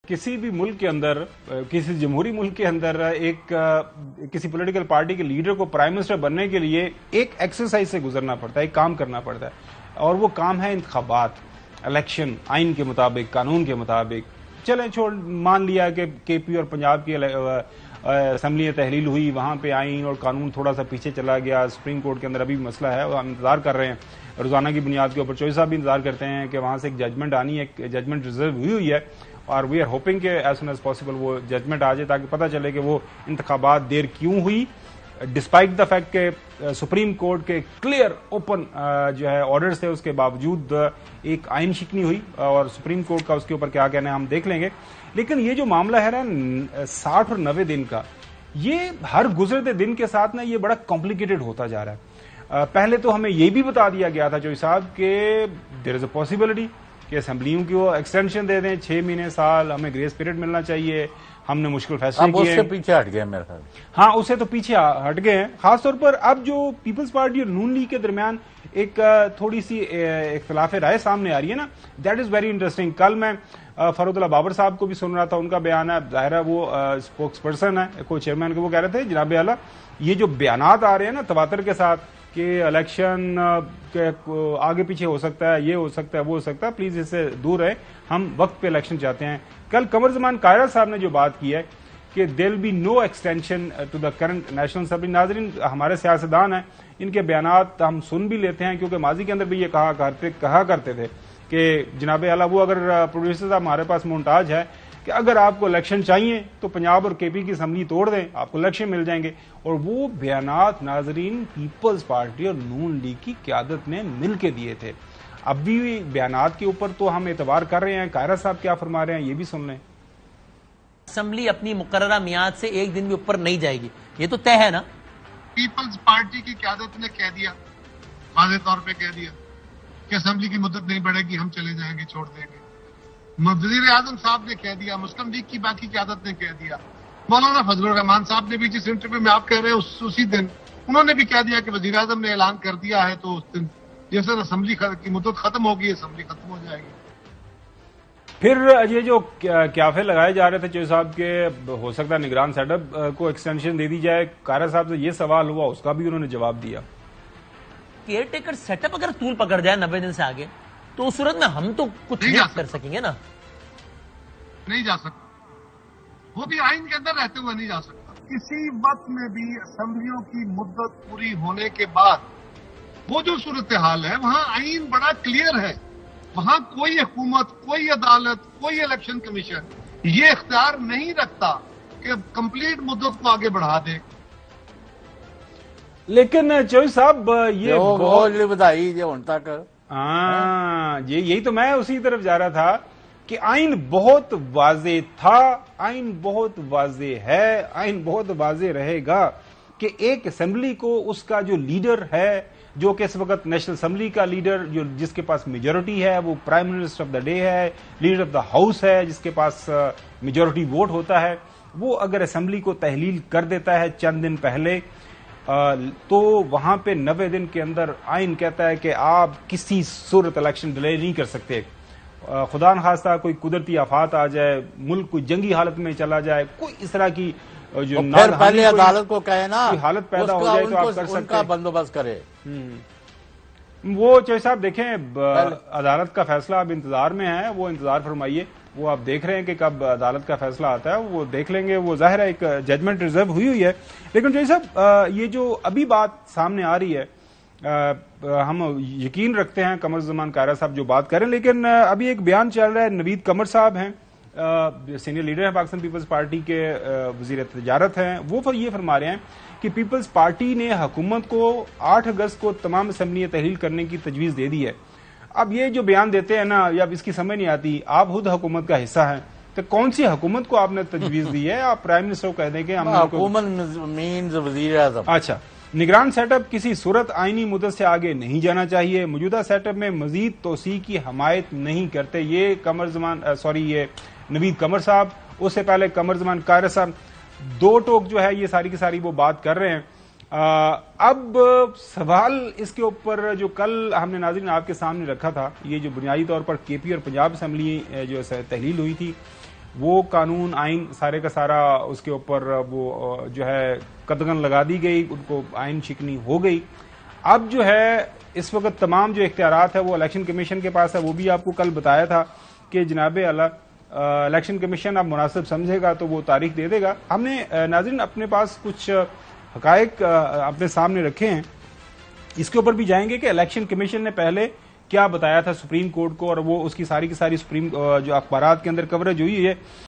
کسی بھی ملک کے اندر، کسی جمہوری ملک کے اندر کسی پولیٹیکل پارٹی کے لیڈر کو پرائم منسٹر بننے کے لیے ایک ایکسرسائز سے گزرنا پڑتا ہے، ایک کام کرنا پڑتا ہے، اور وہ کام ہے انتخابات، الیکشن، آئین کے مطابق، قانون کے مطابق۔ چلیں مان لیا کہ کے پی اور پنجاب کی اسمبلی تحلیل ہوئی، وہاں پہ آئین اور قانون تھوڑا سا پیچھے چلا گیا، سپریم کورٹ کے اندر ابھی مسئلہ ہے، ہم انتظار کر رہے ہیں روزانہ کی بنیاد کے اوپر، چوہدری صاحب بھی انتظار کرتے ہیں کہ وہاں سے ایک ججمنٹ آنی ہے، ایک ججمنٹ ریزرو ہوئی ہے، اور وی آر ہوپنگ کہ ایز سون ایز پاسبل وہ ججمنٹ آ جائے تاکہ پتہ چلے کہ وہ انتخابات دیر کیوں ہوئی، ڈسپائٹ دا فیکٹ کہ سپریم کورٹ کے کلیئر اوپن جو ہے آرڈرز تھے، اس کے باوجود ایک آئین شکنی ہوئی، اور سپریم کورٹ کا اس کے اوپر کیا کہنا ہے ہم دیکھ لیں گے۔ لیکن یہ جو معاملہ ہے نا 60 اور 90 دن کا، یہ ہر گزرتے دن کے ساتھ نا یہ بڑا کمپلیکیٹڈ ہوتا جا رہا ہے۔ پہلے تو ہمیں یہ بھی بتا دیا گیا تھا چوہدری صاحب کہ دیر از اے پاسبلٹی کہ اسمبلیوں کی وہ ایکسٹینشن دے دیں، 6 مہینے، سال، ہمیں گریس پیریڈ ملنا چاہیے، ہم نے مشکل فیصلے کیے ہیں۔ اس سے پیچھے ہٹ گئے میرے خیال۔ ہاں، اسے تو پیچھے ہٹ گئے ہیں، خاص طور پر اب جو پیپلز پارٹی اور نون لیگ کے درمیان ایک تھوڑی سی اختلاف رائے سامنے آ رہی ہے نا، دیٹ از ویری انٹرسٹنگ۔ کل میں فروخت اللہ بابر صاحب کو بھی سن رہا تھا، ان کا بیان ہے، ظاہر ہے وہ اسپوکس پرسن ہے، کو چیئرمین کے، وہ کہہ رہے تھے جناب اعلیٰ یہ جو بیانات آ رہے ہیں نا تواتر کے ساتھ کہ الیکشن آگے پیچھے ہو سکتا ہے، یہ ہو سکتا ہے، وہ ہو سکتا ہے، پلیز اس سے دور رہے، ہم وقت پہ الیکشن چاہتے ہیں۔ کل قمر زمان قاہرہ صاحب نے جو بات کی ہے کہ there will be no extension to the current national assembly. ناظرین، ہمارے سیاستدان ہیں، ان کے بیانات ہم سن بھی لیتے ہیں، کیونکہ ماضی کے اندر بھی یہ کہا کرتے تھے کہ جناب اعلیٰ وہ اگر پروڈیوسر صاحب ہمارے پاس مونٹاج ہے کہ اگر آپ کو الیکشن چاہیے تو پنجاب اور کے پی کی اسمبلی توڑ دیں، آپ کو الیکشن مل جائیں گے، اور وہ بیانات ناظرین پیپلز پارٹی اور نون لیگ کی قیادت نے مل کے دیے تھے۔ اب بھی بیانات کے اوپر تو ہم اعتبار کر رہے ہیں، قاہرہ صاحب کیا فرما رہے ہیں یہ بھی سن لیں۔ اسمبلی اپنی مقررہ میعاد سے ایک دن بھی اوپر نہیں جائے گی، یہ تو طے ہے نا۔ پیپلز پارٹی کی قیادت نے کہہ دیا، واضح طور پہ کہہ دیا کہ اسمبلی کی مدت نہیں بڑھے گی، ہم چلے جائیں گے، چھوڑ دیں گے۔ وزیر اعظم صاحب نے کہہ دیا، مسلم لیگ کی باقی قیادت نے کہہ دیا، مولانا فضل الرحمان صاحب نے بھی جس انٹرویو میں آپ کہہ رہے ہیں اسی دن انہوں نے بھی کہہ دیا کہ وزیر اعظم نے اعلان کر دیا ہے، تو اس دن جیسے اسمبلی کی مدت ختم ہوگی اسمبلی ختم ہو جائے گی۔ پھر یہ جو کیافے لگائے جا رہے تھے چوہدری صاحب کے، ہو سکتا ہے نگران سیٹ اپ کو ایکسٹینشن دے دی جائے، قاہرہ صاحب سے یہ سوال ہوا، اس کا بھی انہوں نے جواب دیا۔ کیئر ٹیکر سیٹ اپ اگر طول پکڑ جائے 90 دن سے آگے تو اس صورت میں ہم تو کچھ نہیں کر سکیں گے نا۔ نہیں جا سکتا، وہ بھی آئین کے اندر رہتے ہوئے نہیں جا سکتا۔ کسی وقت میں بھی اسمبلیوں کی مدت پوری ہونے کے بعد وہ جو صورتحال ہے وہاں آئین بڑا کلیئر ہے، وہاں کوئی حکومت، کوئی عدالت، کوئی الیکشن کمیشن یہ اختیار نہیں رکھتا کہ کمپلیٹ مدت کو آگے بڑھا دے۔ لیکن چوہدری صاحب یہ بدائی جو ان تک، ہاں یہی تو میں اسی طرف جا رہا تھا کہ آئین بہت واضح تھا، آئین بہت واضح ہے، آئین بہت واضح رہے گا کہ ایک اسمبلی کو اس کا جو لیڈر ہے، جو کہ اس وقت نیشنل اسمبلی کا لیڈر جس کے پاس میجورٹی ہے، وہ prime minister of the day ہے، لیڈر آف دا ہاؤس ہے جس کے پاس میجورٹی ووٹ ہوتا ہے، وہ اگر اسمبلی کو تحلیل کر دیتا ہے چند دن پہلے تو وہاں پہ 90 دن کے اندر آئین کہتا ہے کہ آپ کسی صورت الیکشن ڈیلے نہیں کر سکتے۔ خدا نخواستہ کوئی قدرتی آفات آ جائے، ملک کوئی جنگی حالت میں چلا جائے، کوئی اس طرح کی جو پہلے عدالت کو کہے نا حالت پیدا ہو جائے تو آپ کر سکتے ہیں، بندوبست کرے۔ وہ چوہدری صاحب دیکھیں عدالت کا فیصلہ اب انتظار میں ہے، وہ انتظار فرمائیے، وہ آپ دیکھ رہے ہیں کہ کب عدالت کا فیصلہ آتا ہے، وہ دیکھ لیں گے، وہ ظاہر ہے ایک ججمنٹ ریزرو ہوئی ہے۔ لیکن چوہدری صاحب یہ جو ابھی بات سامنے آ رہی ہے، ہم یقین رکھتے ہیں قمر زمان قاہرہ صاحب جو بات کریں، لیکن ابھی ایک بیان چل رہا ہے، نوید قمر صاحب ہیں، سینئر لیڈر ہیں پاکستان پیپلز پارٹی کے، وزیر تجارت ہیں، وہ یہ فرما رہے ہیں کہ پیپلز پارٹی نے حکومت کو 8 اگست کو تمام اسمبلیاں تحلیل کرنے کی تجویز دے دی ہے۔ اب یہ جو بیان دیتے ہیں نا، یا اس کی سمجھ نہیں آتی، آپ خود حکومت کا حصہ ہیں تو کون سی حکومت کو آپ نے تجویز دی ہے؟ آپ پرائم منسٹر کو کہہ دیں کہ ہم حکومت مینز وزیر اعظم۔ اچھا، نگران سیٹ اپ کسی صورت آئینی مدت سے آگے نہیں جانا چاہیے، موجودہ سیٹ اپ میں مزید توسیع کی حمایت نہیں کرتے، یہ یہ نوید قمر صاحب، اس سے پہلے قمر زمان قاہرہ صاحب، دو ٹوک جو ہے یہ ساری کی ساری وہ بات کر رہے ہیں۔ اب سوال اس کے اوپر جو کل ہم نے ناظرین آپ کے سامنے رکھا تھا، یہ جو بنیادی طور پر کے پی اور پنجاب اسمبلی جو تحلیل ہوئی تھی، وہ قانون آئین سارے کا سارا اس کے اوپر وہ جو ہے قدغن لگا دی گئی، ان کو آئین شکنی ہو گئی. اب جو ہے اس وقت تمام جو اختیارات ہے وہ الیکشن کمیشن کے پاس ہے. وہ بھی آپ کو کل بتایا تھا کہ جناب اعلیٰ الیکشن کمیشن اب مناسب سمجھے گا تو وہ تاریخ دے دے گا. ہم نے ناظرین اپنے پاس کچھ حقائق اپنے سامنے رکھے ہیں، اس کے اوپر بھی جائیں گے کہ الیکشن کمیشن نے پہلے کیا بتایا تھا سپریم کورٹ کو، اور وہ اس کی ساری کی ساری سپریم جو اخبارات کے اندر کوریج ہوئی ہے